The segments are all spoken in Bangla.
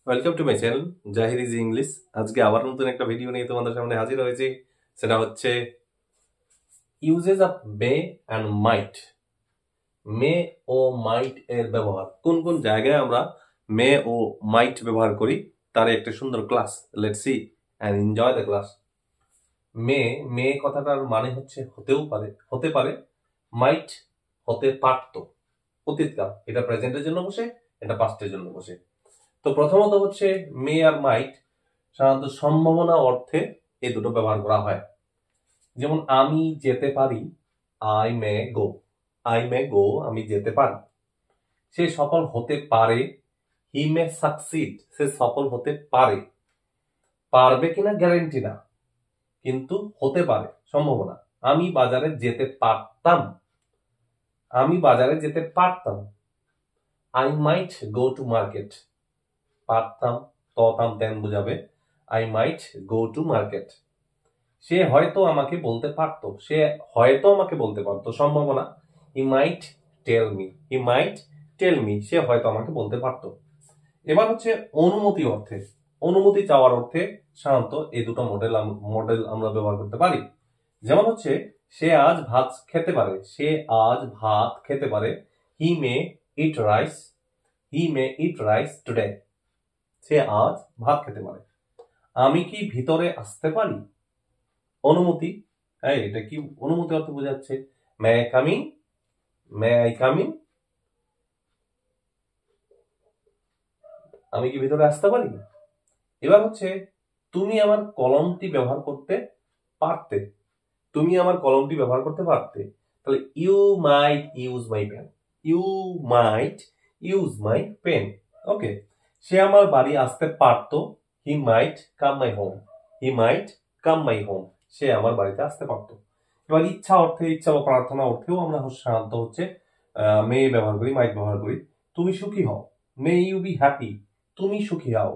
Welcome to my channel Zahir easy English. আজকে আবার নতুন একটা ভিডিও নিয়ে তোমাদের সামনে হাজির হয়েছি। সেটা হচ্ছে uses of may and might. May ও মাইট এর ব্যবহার, কোন কোন জায়গায় আমরা মে ও মাইট ব্যবহার করি তার একটা সুন্দর class. Let's see and enjoy the class. May may কথাটার মানে হচ্ছে হতে পারে। মাইট হতে পারত, অতীতকাল। এটা প্রেজেন্টের জন্য বসে, এটা পাস্টের জন্য বসে। তো প্রথমত হচ্ছে মে আর মাইট সাধারণত সম্ভাবনা অর্থে এই দুটো ব্যবহার করা হয়। যেমন আমি যেতে পারি, I may go. I may গো, আমি যেতে পারি। সে সফল হতে পারে, হি মে সাকসিড। সে সফল হতে পারে, পারবে কিনা গ্যারান্টি না, কিন্তু হতে পারে, সম্ভাবনা। আমি বাজারে যেতে পারতাম, আমি বাজারে যেতে পারতাম। I might go to market. পারতাম, ততাম তেন বোঝাবে। I might go to market. সে হয়তো আমাকে বলতে পারতো, সে হয়তো আমাকে বলতে পারতো, সম্ভাবনা। হি মাইট টেল মি, হি মাইট টেল মি, সে হয়তো আমাকে বলতে পারতো। এবার হচ্ছে অনুমতি অর্থে, অনুমতি চাওয়ার অর্থে সাধারণত এই দুটো মডেল আমরা ব্যবহার করতে পারি। যেমন হচ্ছে সে আজ ভাত খেতে পারে, সে আজ ভাত খেতে পারে। হি মে ইট রাইস, হি মে ইট রাইস টুডে। সে আজ ভাত খেতে পারে। আমি কি ভিতরে আসতে পারি? অনুমতি। এটা কি অনুমতি অর্থ বোঝাচ্ছে? May I coming, may I coming. আমি কি ভিতরে আসতে পারি? এবার হচ্ছে তুমি আমার কলমটি ব্যবহার করতে পারতে, তুমি আমার কলমটি ব্যবহার করতে পারতে। তাহলে you might use my pen, you might use my pen. Okay. সে আমার বাড়ি আসতে পারতো, হি মাইট কাম my home, he mite come my home. সে আমার বাড়িতে আসতে পারতো। এবার ইচ্ছা অর্থে, ইচ্ছা বা প্রার্থনা অর্থেও আমরা সাধারণত হচ্ছে মে ব্যবহার করি, মাইট ব্যবহার করি। তুমি সুখী হও, মে ইউ বি হ্যাপি। তুমি সুখী হও,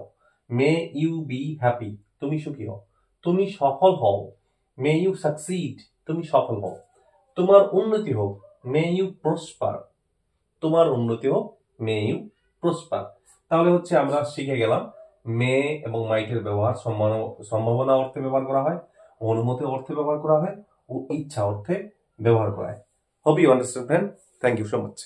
মে ইউ বি হ্যাপি। তুমি সুখী হও। তুমি সফল হও, মে ইউ সাকসিড। তুমি সফল হও। তোমার উন্নতি হোক, মে ইউ প্রসপার। তোমার উন্নতি হোক, মে ইউ প্রসপার। তাহলে হচ্ছে আমরা শিখে গেলাম মে এবং মাইটের ব্যবহার সম্ভাবনা অর্থে ব্যবহার করা হয়, অনুমতি অর্থে ব্যবহার করা হয় ও ইচ্ছা অর্থে ব্যবহার করা হয়। Hope you understand friend. Thank you so much.